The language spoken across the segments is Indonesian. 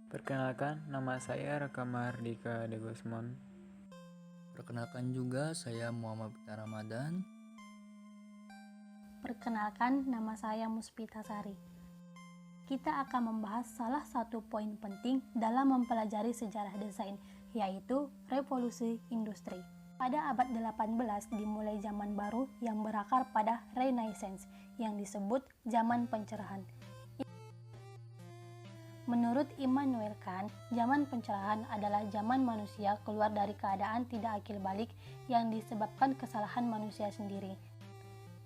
Perkenalkan, nama saya Raka Mahardika Degosmon. Perkenalkan juga, saya Muhammad Bita Ramadan. Perkenalkan, nama saya Muspita Sari. Kita akan membahas salah satu poin penting dalam mempelajari sejarah desain, yaitu revolusi industri. Pada abad 18 dimulai zaman baru yang berakar pada Renaissance yang disebut zaman pencerahan. Menurut Immanuel Kant, zaman pencerahan adalah zaman manusia keluar dari keadaan tidak akil balik yang disebabkan kesalahan manusia sendiri.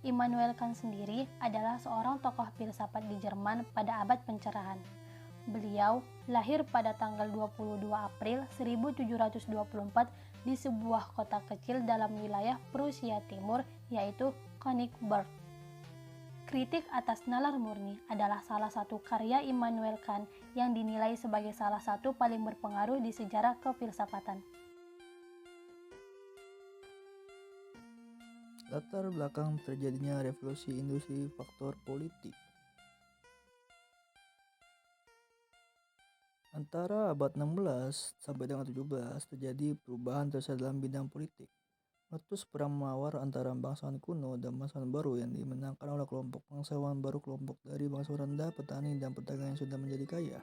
Immanuel Kant sendiri adalah seorang tokoh filsafat di Jerman pada abad pencerahan. Beliau lahir pada tanggal 22 April 1724 di sebuah kota kecil dalam wilayah Prusia Timur, yaitu Königsberg. Kritik atas nalar murni adalah salah satu karya Immanuel Kant yang dinilai sebagai salah satu paling berpengaruh di sejarah kefilsafatan. Latar belakang terjadinya revolusi industri, faktor politik. Antara abad 16 sampai dengan 17 terjadi perubahan besar dalam bidang politik. Meletus perang mawar antara bangsawan kuno dan bangsawan baru yang dimenangkan oleh kelompok bangsawan baru, kelompok dari bangsawan rendah, petani, dan pedagang yang sudah menjadi kaya.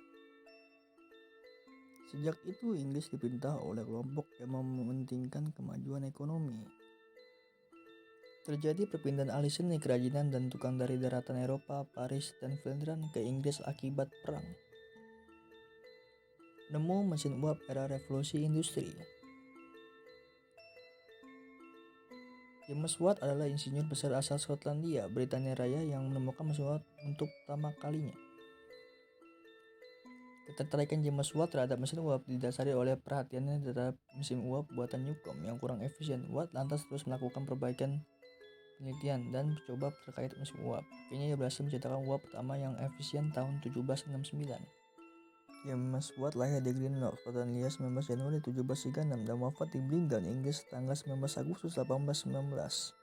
Sejak itu Inggris diperintah oleh kelompok yang mementingkan kemajuan ekonomi. Terjadi perpindahan ahli seni, kerajinan, dan tukang dari daratan Eropa, Paris, dan Flandern ke Inggris akibat perang. Nemu mesin uap era revolusi industri. James Watt adalah insinyur besar asal Skotlandia, Britania Raya yang menemukan mesin uap untuk pertama kalinya. Ketertarikan James Watt terhadap mesin uap didasari oleh perhatiannya terhadap mesin uap buatan Newcomb yang kurang efisien. Watt lantas terus melakukan perbaikan penelitian dan mencoba terkait mesin uap. Akhirnya ia berhasil menciptakan uap pertama yang efisien tahun 1769. James Watt lahir di Greenock, Skotlandia 19 Januari 1736 dan wafat di Blingan, Inggris tanggal 19 Agustus 1819.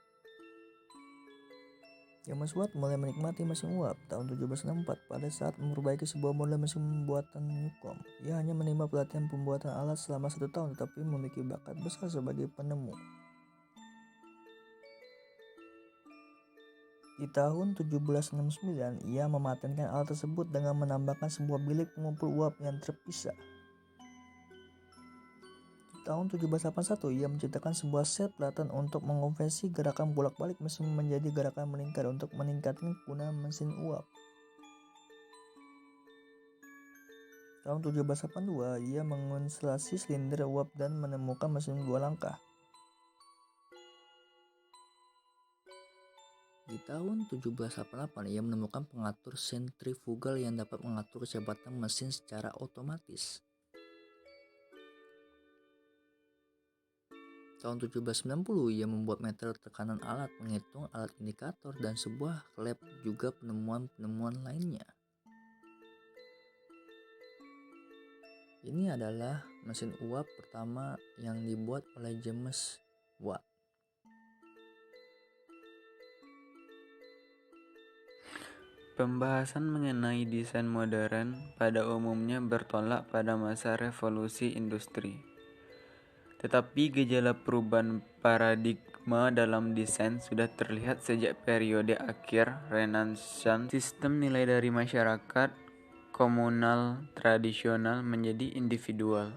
James Watt mulai menikmati mesin uap tahun 1764 pada saat memperbaiki sebuah model mesin buatan Newcomb. Ia hanya menerima pelatihan pembuatan alat selama 1 tahun tetapi memiliki bakat besar sebagai penemu. Di tahun 1769, ia mematenkan alat tersebut dengan menambahkan sebuah bilik pengumpul uap yang terpisah. Di tahun 1781, ia menciptakan sebuah set pelatihan untuk mengonversi gerakan bolak-balik mesin menjadi gerakan melingkar untuk meningkatkan kegunaan mesin uap. Tahun 1782, ia menginstalasi silinder uap dan menemukan mesin 2 langkah. Di tahun 1788, ia menemukan pengatur sentrifugal yang dapat mengatur kecepatan mesin secara otomatis. Tahun 1790, ia membuat meter tekanan alat, menghitung alat indikator, dan sebuah klep, juga penemuan-penemuan lainnya. Ini adalah mesin uap pertama yang dibuat oleh James Watt. Pembahasan mengenai desain modern pada umumnya bertolak pada masa revolusi industri. Tetapi gejala perubahan paradigma dalam desain sudah terlihat sejak periode akhir Renaissance. Sistem nilai dari masyarakat komunal tradisional menjadi individual.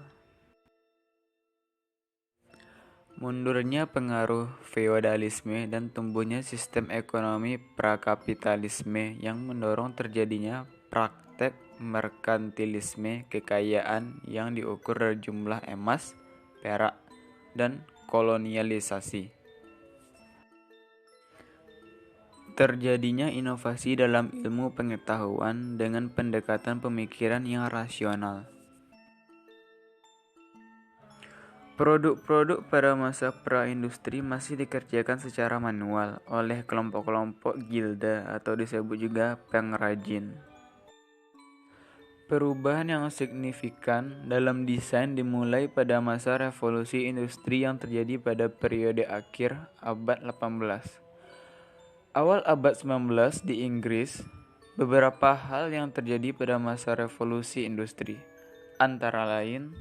Mundurnya pengaruh feodalisme dan tumbuhnya sistem ekonomi prakapitalisme yang mendorong terjadinya praktek merkantilisme, kekayaan yang diukur dari jumlah emas, perak, dan kolonialisasi. Terjadinya inovasi dalam ilmu pengetahuan dengan pendekatan pemikiran yang rasional. Produk-produk pada masa pra-industri masih dikerjakan secara manual oleh kelompok-kelompok gilda atau disebut juga pengrajin. Perubahan yang signifikan dalam desain dimulai pada masa revolusi industri yang terjadi pada periode akhir abad 18. Awal abad 19 di Inggris, beberapa hal yang terjadi pada masa revolusi industri. antara lain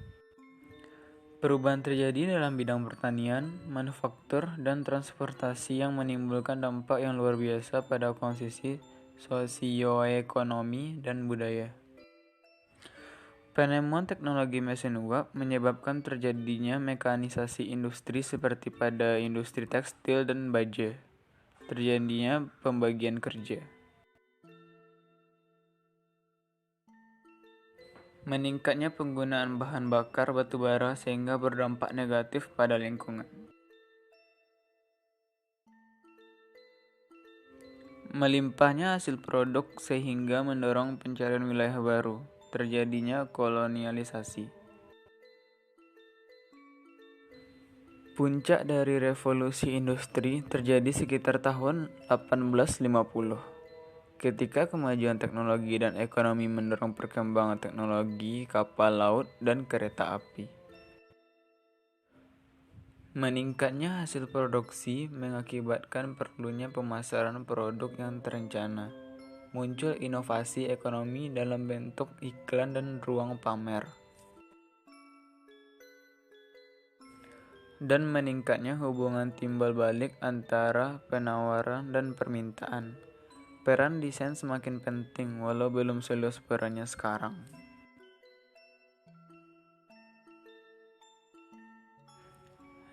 perubahan terjadi dalam bidang pertanian, manufaktur, dan transportasi yang menimbulkan dampak yang luar biasa pada kondisi sosioekonomi dan budaya. Penemuan teknologi mesin uap menyebabkan terjadinya mekanisasi industri seperti pada industri tekstil dan baja. Terjadinya pembagian kerja. Meningkatnya penggunaan bahan bakar batu bara sehingga berdampak negatif pada lingkungan. Melimpahnya hasil produk sehingga mendorong pencarian wilayah baru. Terjadinya kolonialisasi. Puncak dari revolusi industri terjadi sekitar tahun 1850, ketika kemajuan teknologi dan ekonomi mendorong perkembangan teknologi kapal laut dan kereta api. Meningkatnya hasil produksi mengakibatkan perlunya pemasaran produk yang terencana. Muncul inovasi ekonomi dalam bentuk iklan dan ruang pamer. Dan meningkatnya hubungan timbal balik antara penawaran dan permintaan. Peran desain semakin penting walau belum seluas perannya sekarang.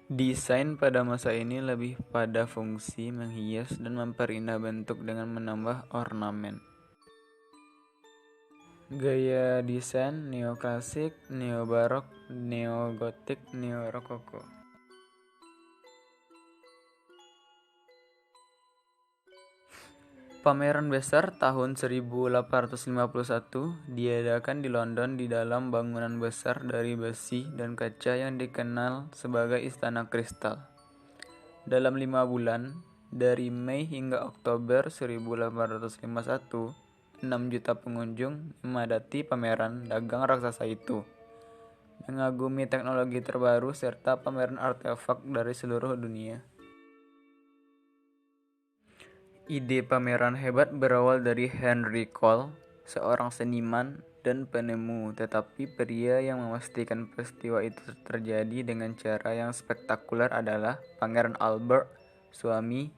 Desain pada masa ini lebih pada fungsi menghias dan memperindah bentuk dengan menambah ornamen. Gaya desain neoklasik, neobarok, neogotik, neorokoko. Pameran besar tahun 1851 diadakan di London di dalam bangunan besar dari besi dan kaca yang dikenal sebagai Istana Kristal. Dalam 5 bulan, dari Mei hingga Oktober 1851, 6 juta pengunjung memadati pameran dagang raksasa itu, mengagumi teknologi terbaru serta pameran artefak dari seluruh dunia. Ide pameran hebat berawal dari Henry Cole, seorang seniman dan penemu, tetapi pria yang memastikan peristiwa itu terjadi dengan cara yang spektakuler adalah Pangeran Albert, suami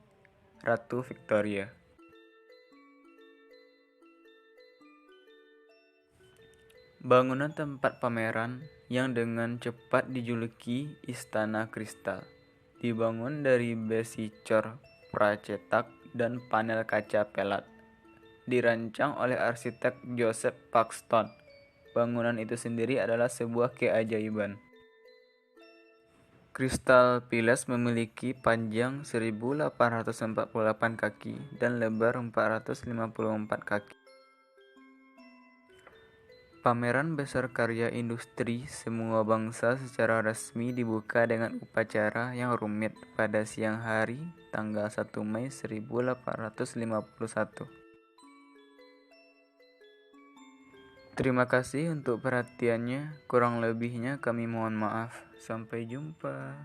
Ratu Victoria. Bangunan tempat pameran yang dengan cepat dijuluki Istana Kristal dibangun dari besi cor pracetak dan panel kaca pelat. Dirancang oleh arsitek Joseph Paxton. Bangunan itu sendiri adalah sebuah keajaiban. Crystal Palace memiliki panjang 1848 kaki dan lebar 454 kaki. Pameran besar karya industri semua bangsa secara resmi dibuka dengan upacara yang rumit pada siang hari tanggal 1 Mei 1851. Terima kasih untuk perhatiannya, kurang lebihnya kami mohon maaf. Sampai jumpa.